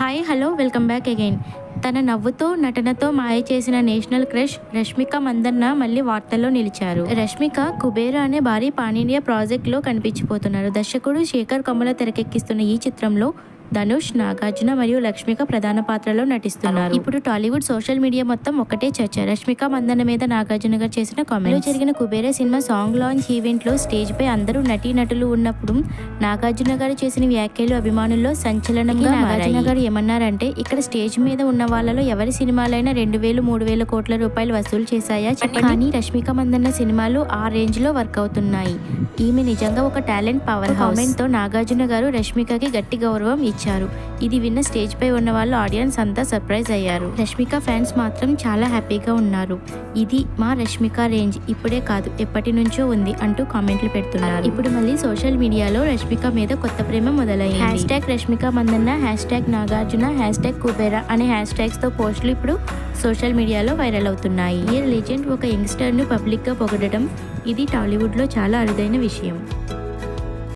Hi hello welcome back again. తన నవ్వుతో నటనతో మాయ చేసిన నేషనల్ క్రష్ రష్మిక మందన్న మళ్ళీ వార్తల్లో నిలిచారు. రష్మిక కుబేరా అనే భారీ పాన్ ఇండియా ప్రాజెక్ట్లో కనిపించిపోతున్నారు. దర్శకుడు శేఖర్ కమ్ముల తెరకెక్కిస్తున్న ఈ చిత్రంలో ధనుష్, నాగార్జున మరియు లక్ష్మిక ప్రధాన పాత్రలో నటిస్తున్నారు. ఇప్పుడు టాలీవుడ్ సోషల్ మీడియా మొత్తం ఒకటే చర్చ. రష్మిక మందన్న మీద నాగార్జున గారు చేసిన కామెంట్. జరిగిన Kubera cinema song launch event లో స్టేజ్ పై అందరూ నటీనటులు ఉన్నప్పుడు నాగార్జున గారు చేసిన వ్యాఖ్యలు అభిమానుల్లో సంచలనంగా మారాయి. నాగార్జున గారు ఏమన్నారంటే, ఇక్కడ స్టేజ్ మీద ఉన్న వాళ్ళలో ఎవరి సినిమాలైనా 2,000-3,000 కోట్ల రూపాయలు వసూలు చేశాయా చెప్పండి. కానీ రష్మిక మందన్న సినిమాలు ఆ రేంజ్ లో వర్క్ అవుతున్నాయి. ఈమె నిజంగా ఒక టాలెంట్ పవర్ హౌస్. కామెంట్ తో నాగార్జున గారు రష్మికకి గట్టి గౌరవం ఇచ్చారు. ఇది విన్న స్టేజ్ పై ఉన్న వాళ్ళు ఆడియన్స్ అంతా సర్ప్రైజ్ అయ్యారు. రష్మిక ఫ్యాన్స్ మాత్రం చాలా హ్యాపీగా ఉన్నారు. ఇది మా రష్మిక రేంజ్, ఇప్పుడే కాదు ఎప్పటి నుంచో ఉంది అంటూ కామెంట్లు పెడుతున్నారు. ఇప్పుడు మళ్ళీ సోషల్ మీడియాలో రష్మిక మీద కొత్త ప్రేమ మొదలైంది. #రష్మిక మందన్న, #నాగార్జున, #కుబేరా అనే హ్యాష్ తో పోస్టులు ఇప్పుడు సోషల్ మీడియాలో వైరల్ అవుతున్నాయి. ఈ లెజెండ్ ఒక యంగ్స్టర్ ను పబ్లిక్ గా పొగడడం ఇది టాలీవుడ్ లో చాలా అరుదైన విషయం.